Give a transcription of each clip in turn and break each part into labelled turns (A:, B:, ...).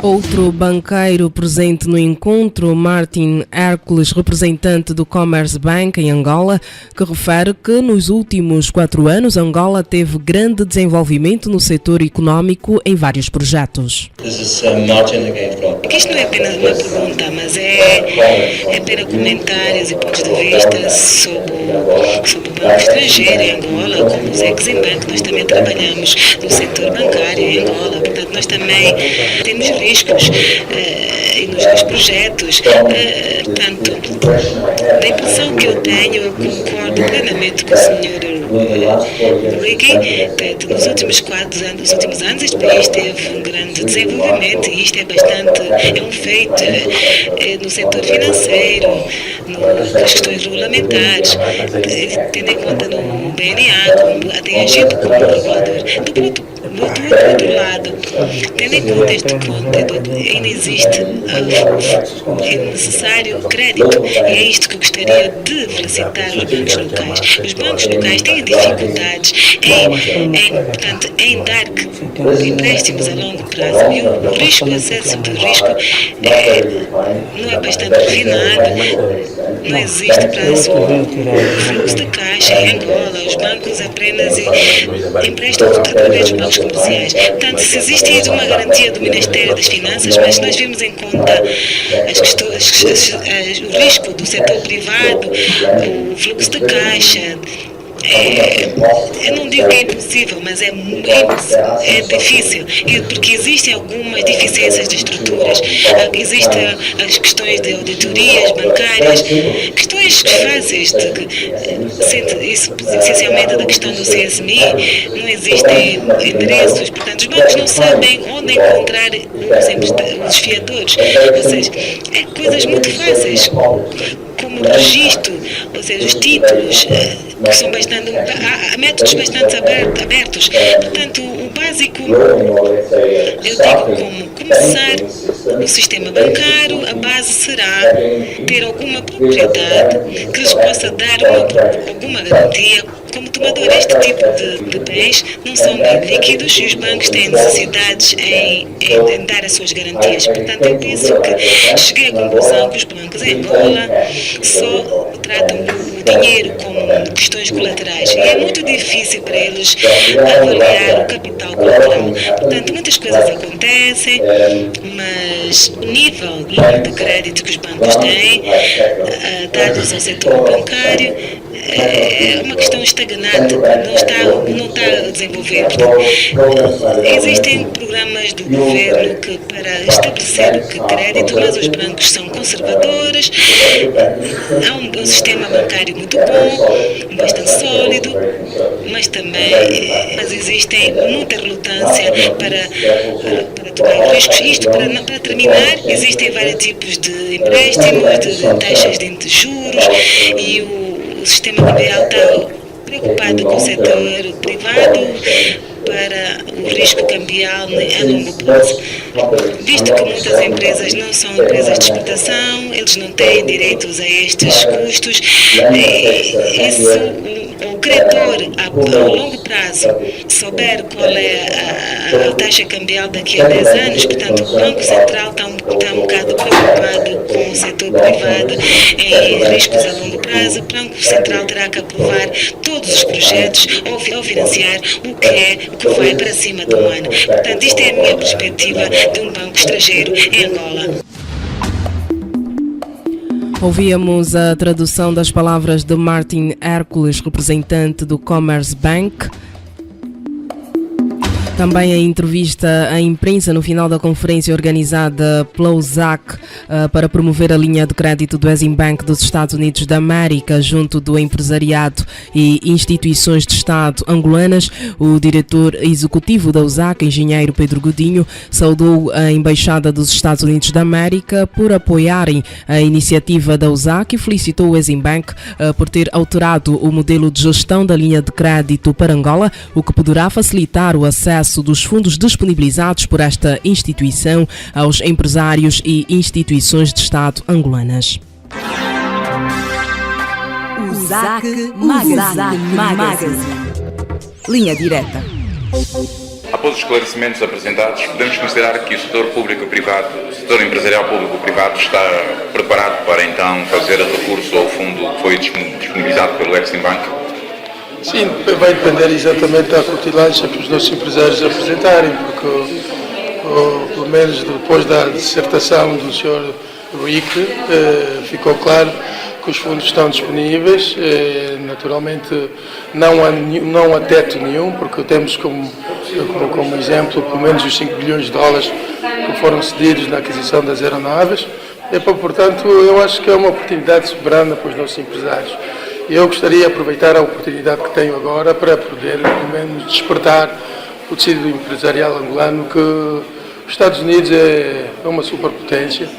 A: Outro banqueiro presente no encontro, Martin Hércules, representante do Commerce Bank em Angola, que refere que nos últimos 4 anos Angola teve grande desenvolvimento no setor econômico em vários projetos.
B: Aqui isto não é apenas uma pergunta, mas é apenas comentários e pontos de vista sobre o banco estrangeiro em Angola, como os Exim Bank. Nós também trabalhamos no setor bancário em Angola, portanto nós também temos riscos e nos projetos. Portanto, da impressão que eu tenho, eu concordo plenamente com o Sr. Ricky. Nos últimos anos este país teve um grande desenvolvimento e isto é um feito no setor financeiro, nas questões regulamentares, tendo em conta no BNA, como tem agido como regulador. Do outro lado, tendo em conta este ponto, ainda existe necessário crédito, e é isto que eu gostaria de felicitar os locais. Os bancos locais têm dificuldades em dar empréstimos a longo prazo, e o excesso de risco não é bastante refinado, não existe prazo, fluxo de caixa em Angola, os bancos apenas emprestam através dos bancos comerciais. Portanto, se existe uma garantia do Ministério das Finanças, mas nós vemos em conta o risco do setor privado, o fluxo de caixa. Eu não digo que é impossível, mas é difícil, porque existem algumas deficiências de estruturas, existem as questões de auditorias bancárias, questões fáceis, isso essencialmente da questão do CSMI, não existem endereços, portanto os bancos não sabem onde encontrar os fiadores, ou seja, coisas muito fáceis, como o registro, ou seja, os títulos, que são há métodos bastante abertos. Portanto, o básico, eu digo como começar no sistema bancário, a base será ter alguma propriedade que lhes possa dar alguma garantia. Como tomador, este tipo de bens não são bem líquidos e os bancos têm necessidades em dar as suas garantias. Portanto, eu penso que cheguei à conclusão que os bancos em Angola só tratam o dinheiro como questões colaterais e é muito difícil para eles avaliar o capital colateral. Portanto, muitas coisas acontecem, mas o nível de crédito que os bancos têm, dados ao setor bancário, é uma questão estagnante, não está a desenvolver. Portanto, existem programas do governo para estabelecer o crédito, mas os bancos são conservadores, há um sistema bancário muito bom, bastante sólido, mas existem muita relutância para tomar os riscos. Isto, para terminar, existem vários tipos de empréstimos, de taxas de juros, e o sistema cambial está preocupado com o setor privado para o risco cambial a longo prazo. Visto que muitas empresas não são empresas de exportação, eles não têm direitos a estes custos, o credor a longo prazo souber qual é a taxa cambial daqui a 10 anos, portanto o Banco Central está um bocado preocupado com o setor privado em riscos a longo prazo. O Banco Central terá que aprovar todos os projetos ou financiar o que vai para cima do ano. Portanto, isto é a minha perspectiva de um banco estrangeiro em Angola.
A: Ouvíamos a tradução das palavras de Martin Hércules, representante do Commerce Bank. Também a entrevista à imprensa no final da conferência organizada pela USAC para promover a linha de crédito do Exim Bank dos Estados Unidos da América junto do empresariado e instituições de Estado angolanas. O diretor executivo da USAC, engenheiro Pedro Godinho, saudou a Embaixada dos Estados Unidos da América por apoiarem a iniciativa da USAC e felicitou o Exim Bank por ter alterado o modelo de gestão da linha de crédito para Angola, o que poderá facilitar o acesso dos fundos disponibilizados por esta instituição aos empresários e instituições de Estado angolanas.
C: USAC Magazine. Linha direta. após os esclarecimentos apresentados, podemos considerar que o setor público e privado, o setor empresarial público e privado está preparado para então fazer recurso ao fundo que foi disponibilizado pelo Exim Bank?
D: Sim, vai depender exatamente da cutilância que os nossos empresários apresentarem, porque pelo menos depois da dissertação do Sr. Rick, ficou claro que os fundos estão disponíveis. Naturalmente não há teto nenhum, porque temos como exemplo pelo menos os 5 bilhões de dólares que foram cedidos na aquisição das aeronaves. Portanto, eu acho que é uma oportunidade soberana para os nossos empresários. Eu gostaria de aproveitar a oportunidade que tenho agora para poder, pelo menos, despertar o tecido empresarial angolano, que os Estados Unidos é uma superpotência.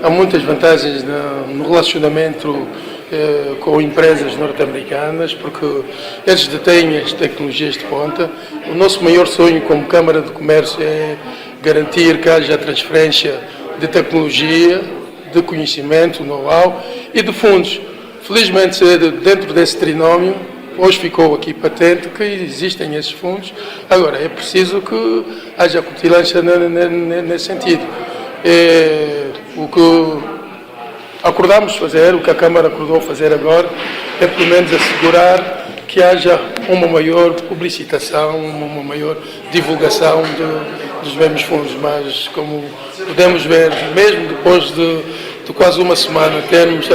D: Há muitas vantagens no relacionamento com empresas norte-americanas, porque eles detêm as tecnologias de ponta. O nosso maior sonho como Câmara de Comércio é garantir que haja transferência de tecnologia, de conhecimento, know-how e de fundos. Felizmente, dentro desse trinômio, hoje ficou aqui patente que existem esses fundos. Agora, é preciso que haja cutilância nesse sentido. O que acordamos fazer, o que a Câmara acordou fazer agora, é pelo menos assegurar que haja uma maior publicitação, uma maior divulgação dos mesmos fundos. Mas, como podemos ver, mesmo depois de quase uma semana termos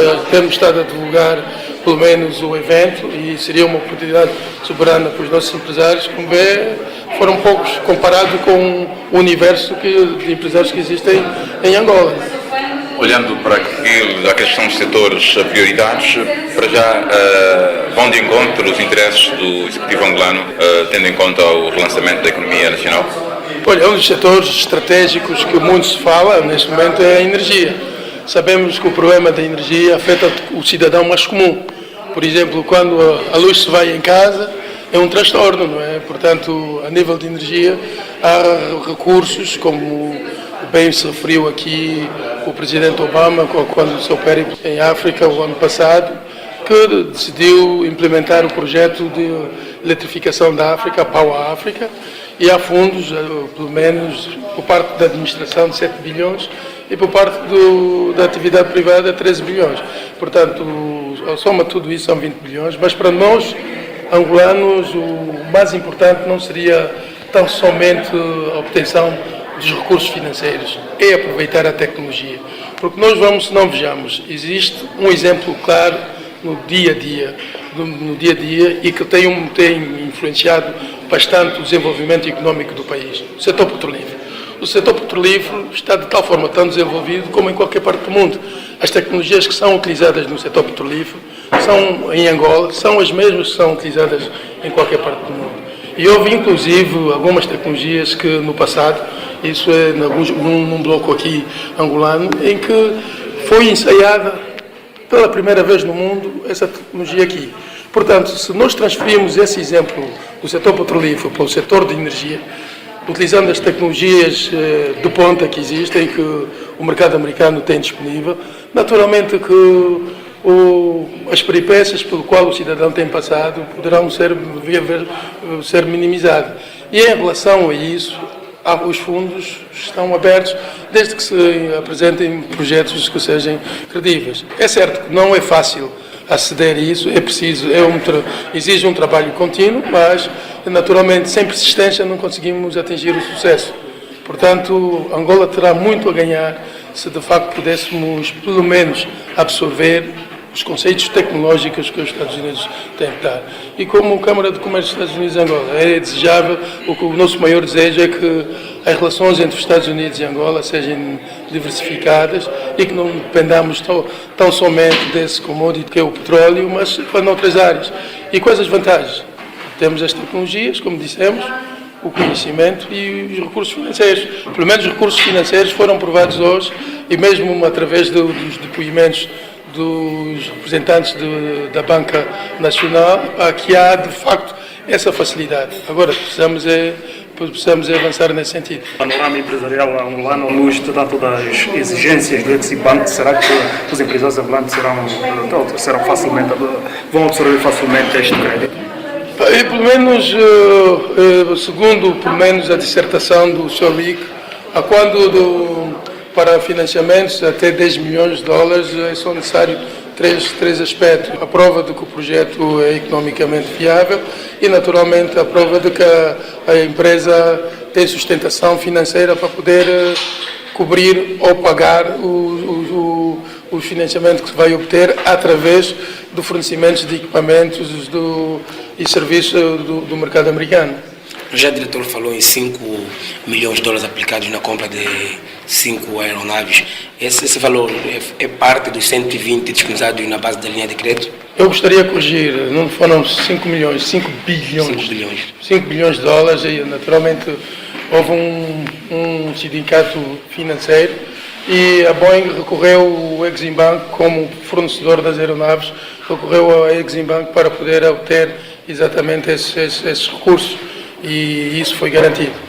D: estado a divulgar pelo menos o evento, e seria uma oportunidade soberana para os nossos empresários, como vê, foram poucos comparado com o universo de empresários que existem em Angola.
C: Olhando para aqueles que são os setores prioritários, para já vão de encontro os interesses do Executivo angolano, tendo em conta o relançamento da economia nacional?
D: Olha, um dos setores estratégicos que muito se fala neste momento é a energia. Sabemos que o problema da energia afeta o cidadão mais comum. Por exemplo, quando a luz se vai em casa, é um transtorno, não é? Portanto, a nível de energia, há recursos, como bem se referiu aqui o Presidente Obama, quando o seu périplo em África, o ano passado, que decidiu implementar o projeto de eletrificação da África, Power África, e há fundos, pelo menos por parte da administração, de 7 bilhões, e por parte da atividade privada 13 bilhões. Portanto, a soma de tudo isso são 20 bilhões, mas para nós, angolanos, o mais importante não seria tão somente a obtenção dos recursos financeiros, é aproveitar a tecnologia. Porque nós se não vejamos, existe um exemplo claro no dia a dia, e que tem influenciado bastante o desenvolvimento económico do país, o setor petrolífero. O setor petrolífero está de tal forma tão desenvolvido como em qualquer parte do mundo. As tecnologias que são utilizadas no setor petrolífero em Angola são as mesmas que são utilizadas em qualquer parte do mundo. E houve inclusive algumas tecnologias que no passado, isso é num bloco aqui angolano, em que foi ensaiada pela primeira vez no mundo essa tecnologia aqui. Portanto, se nós transferirmos esse exemplo do setor petrolífero para o setor de energia, utilizando as tecnologias de ponta que existem, que o mercado americano tem disponível, naturalmente que as peripécias pelo qual o cidadão tem passado poderão ser minimizadas. E em relação a isso, os fundos estão abertos desde que se apresentem projetos que sejam credíveis. É certo que não é fácil aceder a isso, é preciso, exige um trabalho contínuo, mas naturalmente sem persistência não conseguimos atingir o sucesso. Portanto, Angola terá muito a ganhar se de facto pudéssemos pelo menos absorver os conceitos tecnológicos que os Estados Unidos têm que dar. E como Câmara de Comércio dos Estados Unidos e Angola, é desejável, o nosso maior desejo é que as relações entre os Estados Unidos e Angola sejam diversificadas e que não dependamos tão somente desse commodity que é o petróleo, mas para outras áreas. E quais as vantagens? Temos as tecnologias, como dissemos, o conhecimento e os recursos financeiros. Pelo menos os recursos financeiros foram provados hoje, e mesmo através dos depoimentos dos representantes da Banca Nacional, que há de facto essa facilidade. Agora precisamos avançar nesse sentido.
E: O panorama empresarial angolano, à luz de todas as exigências do Exim Bank, será que os empresários angolanos vão absorver facilmente este crédito?
D: E, pelo menos, segundo pelo menos a dissertação do Sr. Rick, para financiamentos até 10 milhões de dólares são necessários três aspectos. A prova de que o projeto é economicamente viável e, naturalmente, a prova de que a empresa tem sustentação financeira para poder cobrir ou pagar o financiamento que se vai obter através do fornecimento de equipamentos e serviços do mercado americano.
F: Já o diretor falou em 5 milhões de dólares aplicados na compra de 5 aeronaves. Esse valor é parte dos 120 disponibilizados na base da linha de crédito?
D: Eu gostaria de corrigir, não foram 5 milhões, 5 bilhões.
F: 5 bilhões.
D: 5 bilhões de dólares e, naturalmente, houve um sindicato financeiro e a Boeing recorreu ao Exim Bank como fornecedor das aeronaves, recorreu ao Exim Bank para poder obter exatamente esses recursos e isso foi garantido.